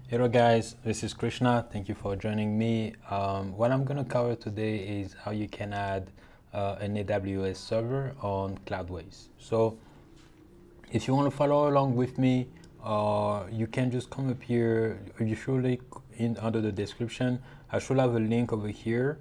Hello guys, this is Krishna. Thank you for joining me. What I'm going to cover today is how you can add an AWS server on Cloudways. So if you want to follow along with me, you can just come up here. You should look in under the description. I should have a link over here.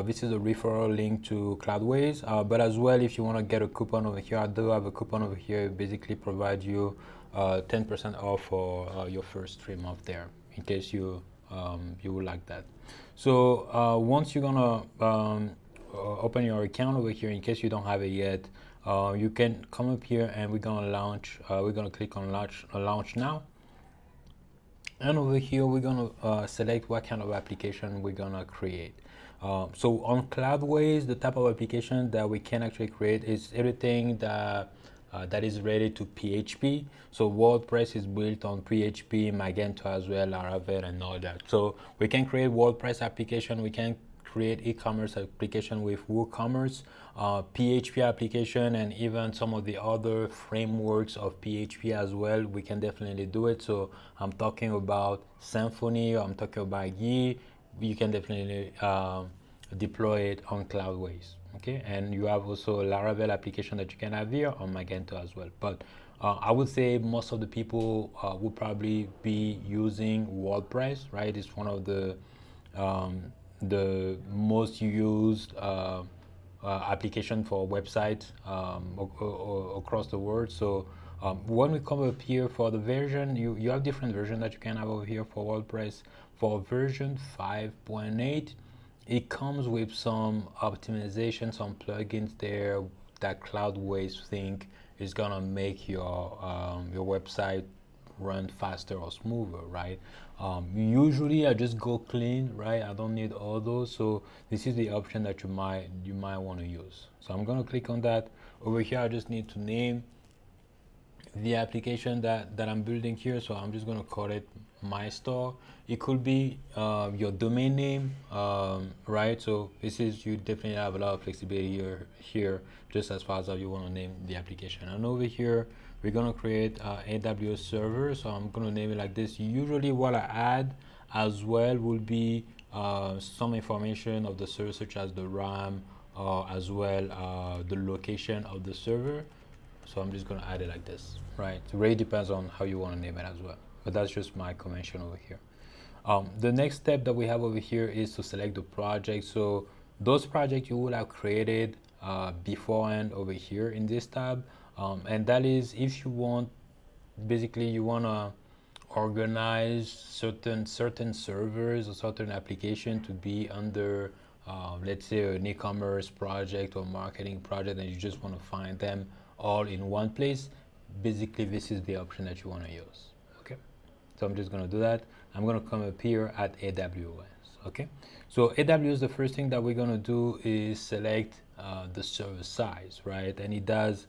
This is a referral link to Cloudways, but as well, if you want to get a coupon over here, I do have a coupon over here. It basically provide you 10% off for your first 3 months there, in case you would like that. So once you're gonna open your account over here, in case you don't have it yet, you can come up here and we're gonna launch. We're gonna click on launch now. And over here, we're gonna select what kind of application we're gonna create. So on Cloudways, the type of application that we can actually create is everything that is related to PHP. So WordPress is built on PHP, Magento as well, Laravel, and all that. So we can create WordPress application. We can create e-commerce application with WooCommerce, PHP application, and even some of the other frameworks of PHP as well. We can definitely do it. So I'm talking about Symfony, I'm talking about Yi. You can definitely deploy it on Cloudways. Okay, and you have also a Laravel application that you can have here on Magento as well. But I would say most of the people will probably be using WordPress, right? It's one of the most used application for websites across the world. So when we come up here for the version, you have different versions that you can have over here for WordPress. For version 5.8, it comes with some optimization, some plugins there that Cloudways think is gonna make your website run faster or smoother, right? Usually I just go clean, right? I don't need all those, so this is the option that you might want to use. So I'm gonna click on that. Over here I just need to name the application that I'm building here. So I'm just gonna call it my store. It could be your domain name, right? So this is, you definitely have a lot of flexibility here just as far as how you want to name the application. And over here we're gonna create AWS server. So I'm gonna name it like this. Usually what I add as well will be some information of the server, such as the RAM, as well the location of the server. So I'm just gonna add it like this, right? It really depends on how you want to name it as well, but that's just my convention over here. The next step that we have over here is to select the project. So those projects you will have created beforehand over here in this tab, and that is if you want, basically you want to organize certain servers or certain application to be under let's say an e-commerce project or marketing project, and you just want to find them all in one place. Basically this is the option that you want to use. Okay, so I'm just going to do that. I'm going to come up here at AWS. Okay, so AWS, the first thing that we're going to do is select the server size, right? And it does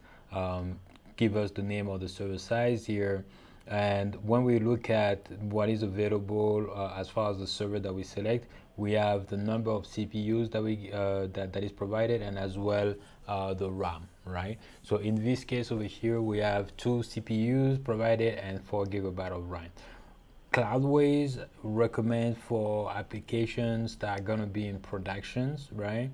give us the name of the server size here. And when we look at what is available as far as the server that we select, we have the number of CPUs that we that is provided, and as well the RAM, right? So in this case over here we have 2 CPUs provided and 4 GB of RAM. Cloudways recommend for applications that are gonna be in productions, right,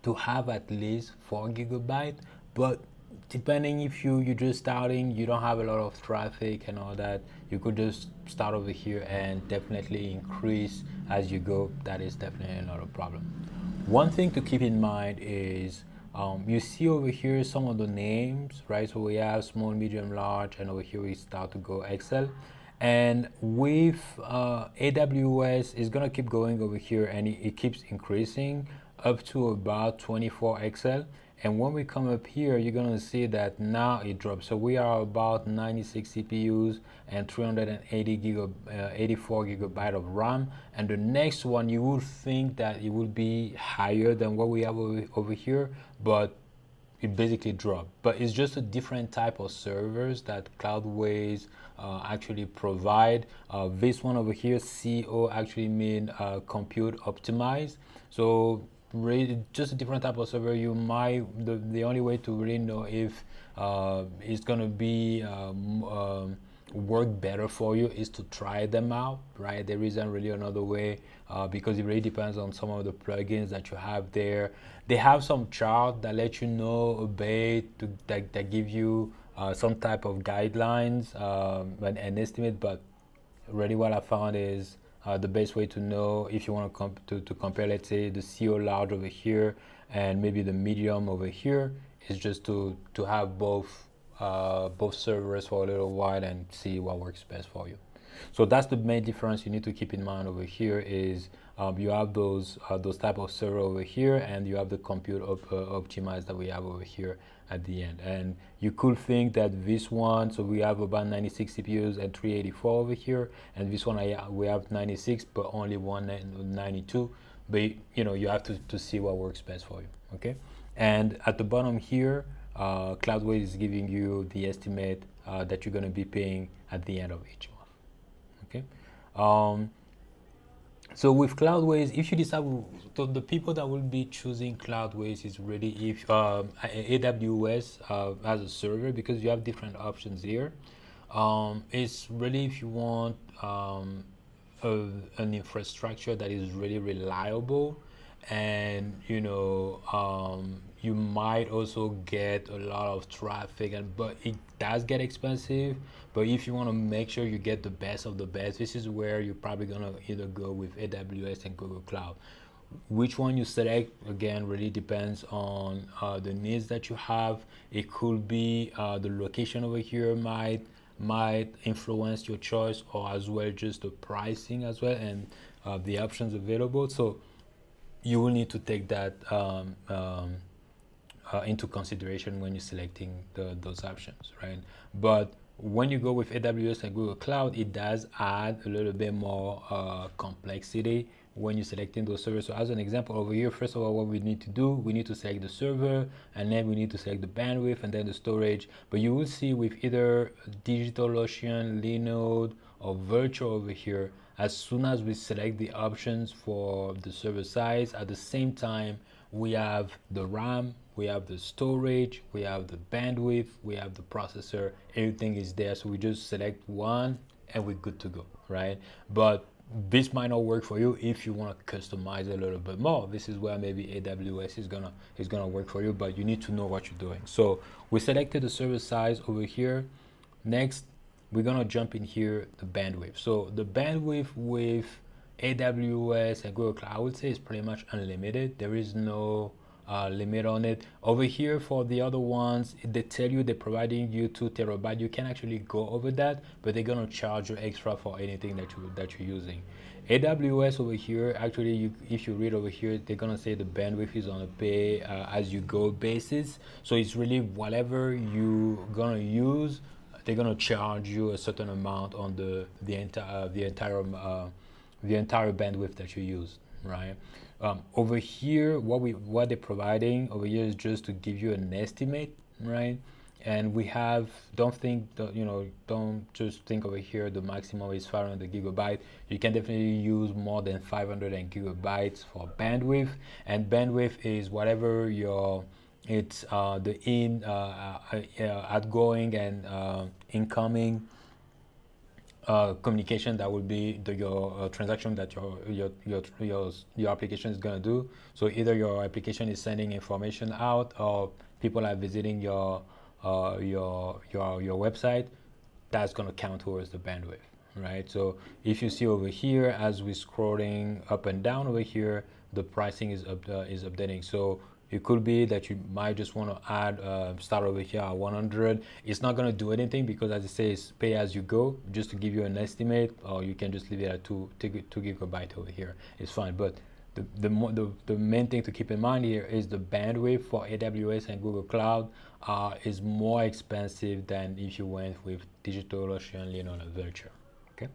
to have at least 4 GB. But depending, if you're just starting, you don't have a lot of traffic and all that, you could just start over here and definitely increase as you go. That is definitely not a problem. One thing to keep in mind is you see over here some of the names, right? So we have small, medium, large, and over here we start to go XL. And with AWS, it's gonna keep going over here, and it keeps increasing up to about 24 XL. And when we come up here, you're gonna see that now it drops. So we are about 96 CPUs and 84 gigabyte of RAM. And the next one, you would think that it would be higher than what we have over here, but it basically dropped. But it's just a different type of servers that Cloudways actually provide. This one over here, CO, actually mean compute optimized. So really just a different type of server. You might, the only way to really know if it's gonna be work better for you is to try them out, right? There isn't really another way, because it really depends on some of the plugins that you have there. They have some chart that let you know a bit that give you some type of guidelines, an estimate, but really what I found is the best way to know if you want to compare, let's say, the CO large over here and maybe the medium over here, is just to have both servers for a little while and see what works best for you. So that's the main difference you need to keep in mind over here is you have those type of server over here, and you have the compute optimized that we have over here at the end. And you could think that this one, so we have about 96 CPUs and 384 over here, and this one we have 96 but only 192. But you have to see what works best for you. Okay, and at the bottom here, Cloudways is giving you the estimate that you're going to be paying at the end of each month. Okay. So with Cloudways, if you decide, so the people that will be choosing Cloudways is really if AWS as a server, because you have different options here. It's really if you want an infrastructure that is really reliable, and you might also get a lot of traffic, but it does get expensive. But if you want to make sure you get the best of the best, this is where you're probably gonna either go with AWS and Google Cloud. Which one you select, again, really depends on the needs that you have. It could be the location over here might influence your choice, or as well just the pricing as well, and the options available. So you will need to take that into consideration when you're selecting those options, right? But when you go with AWS and Google Cloud, it does add a little bit more complexity when you're selecting those servers. So as an example over here, first of all, what we need to do, we need to select the server, and then we need to select the bandwidth, and then the storage. But you will see with either DigitalOcean, Linode, or Virtual over here, as soon as we select the options for the server size, at the same time, we have the RAM, we have the storage, we have the bandwidth, we have the processor, everything is there. So we just select one and we're good to go, right? But this might not work for you if you want to customize a little bit more. This is where maybe AWS is gonna work for you, but you need to know what you're doing. So we selected the server size over here. Next, we're gonna jump in here, the bandwidth. So the bandwidth with AWS and Google Cloud, I would say, is pretty much unlimited. There is no limit on it. Over here for the other ones, they tell you they're providing you 2 terabytes. You can actually go over that, but they're gonna charge you extra for anything that you're using. AWS over here, actually, if you read over here, they're gonna say the bandwidth is on a pay as you go basis. So it's really whatever you're gonna use, they're gonna charge you a certain amount on the entire bandwidth that you use, right? Over here, what they're providing over here is just to give you an estimate, right? And we have, don't just think over here the maximum is 500 gigabyte. You can definitely use more than 500 gigabytes for bandwidth, and bandwidth is whatever it's the outgoing and incoming communication that will be your transaction that your application is going to do. So either your application is sending information out, or people are visiting your website. That's going to count towards the bandwidth, right? So if you see over here, as we're scrolling up and down over here, the pricing is updating. So it could be that you might just want to add start over here at 100. It's not going to do anything because, as it says, pay as you go, just to give you an estimate, or you can just leave it at 2 gigabyte over here. It's fine. But the main thing to keep in mind here is the bandwidth for AWS and Google Cloud is more expensive than if you went with DigitalOcean, Linode, and Virtual. Okay.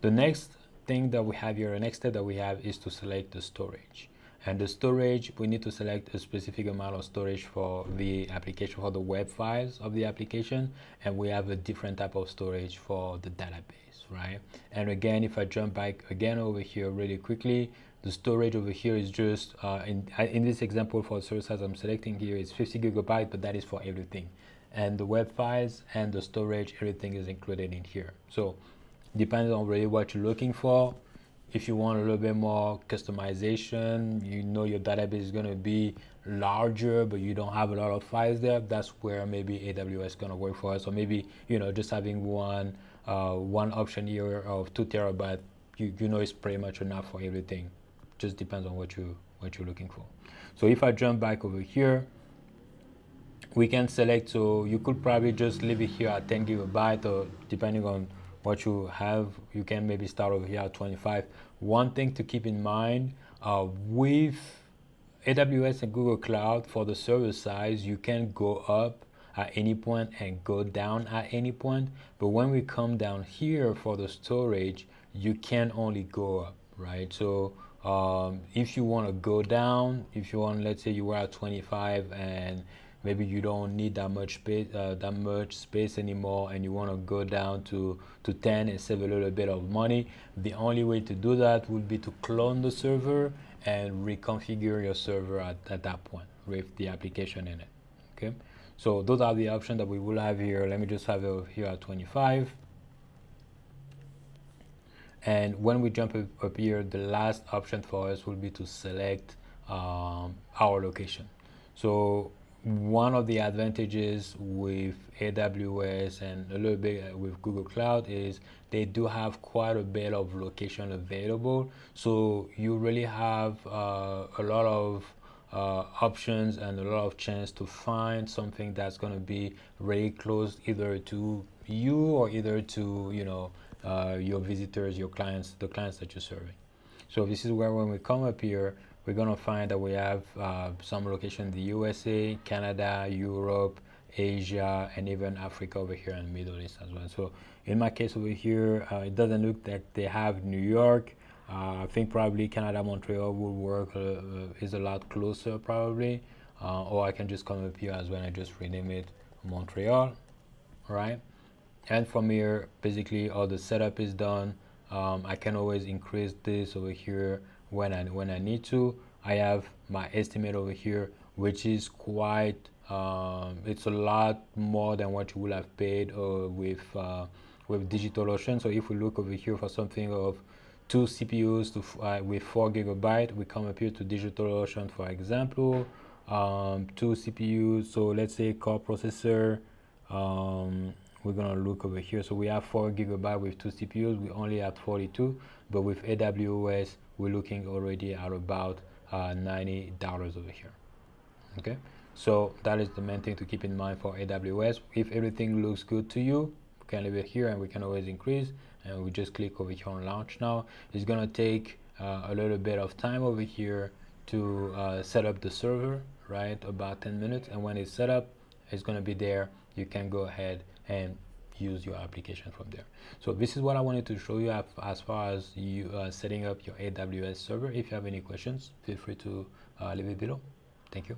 The next thing that we have here, the next step that we have, is to select the storage. And the storage, we need to select a specific amount of storage for the application, for the web files of the application, and we have a different type of storage for the database, right? And again, if I jump back again over here really quickly, the storage over here is just, in this example for the server size I'm selecting here is 50 gigabyte, but that is for everything. and the web files and the storage, everything is included in here. So depending on really what you're looking for, if you want a little bit more customization, you know your database is going to be larger, but you don't have a lot of files there, that's where maybe AWS is going to work for us. Or maybe, you know, just having one option here of 2 terabytes, you know, it's pretty much enough for everything. Just depends on what you're looking for. So if I jump back over here, we can select, so you could probably just leave it here at 10 gigabyte, or depending on what you have, you can maybe start over here at 25. One thing to keep in mind, with AWS and Google Cloud, for the server size, you can go up at any point and go down at any point. But when we come down here for the storage, you can only go up, right? So if you want to go down, if you want, let's say you were at 25 and maybe you don't need that much space anymore, and you want to go down to 10 and save a little bit of money, the only way to do that would be to clone the server and reconfigure your server at that point with the application in it. Okay, so those are the options that we will have here. Let me just have it over here at 25. And when we jump up here, the last option for us will be to select our location. So one of the advantages with AWS and a little bit with Google Cloud is they do have quite a bit of location available. So you really have a lot of options and a lot of chance to find something that's going to be really close either to you or either to, you know, your visitors, your clients, the clients that you're serving. So this is where when we come up here, we're going to find that we have some location in the USA, Canada, Europe, Asia, and even Africa over here and Middle East as well. So in my case over here, it doesn't look like they have New York. I think probably Canada, Montreal will work, is a lot closer probably. Or I can just come up here as well and just rename it Montreal, right? And from here, basically all the setup is done. I can always increase this over here when I need to. I have my estimate over here, which is quite, it's a lot more than what you would have paid with DigitalOcean. So if we look over here for something of 2 CPUs with 4 gigabyte, we come up here to DigitalOcean, for example, 2 CPUs. So let's say core processor, we're gonna look over here. So we have 4 gigabyte with 2 CPUs. We only have 42, but with AWS, we're looking already at about $90 over here. Okay, so that is the main thing to keep in mind for AWS. If everything looks good to you, we can leave it here and we can always increase. And we just click over here on launch now. It's gonna take a little bit of time over here to set up the server, right? About 10 minutes. And when it's set up, it's gonna be there. You can go ahead and use your application from there. So this is what I wanted to show you as far as you setting up your AWS server. If you have any questions, feel free to leave it below. Thank you.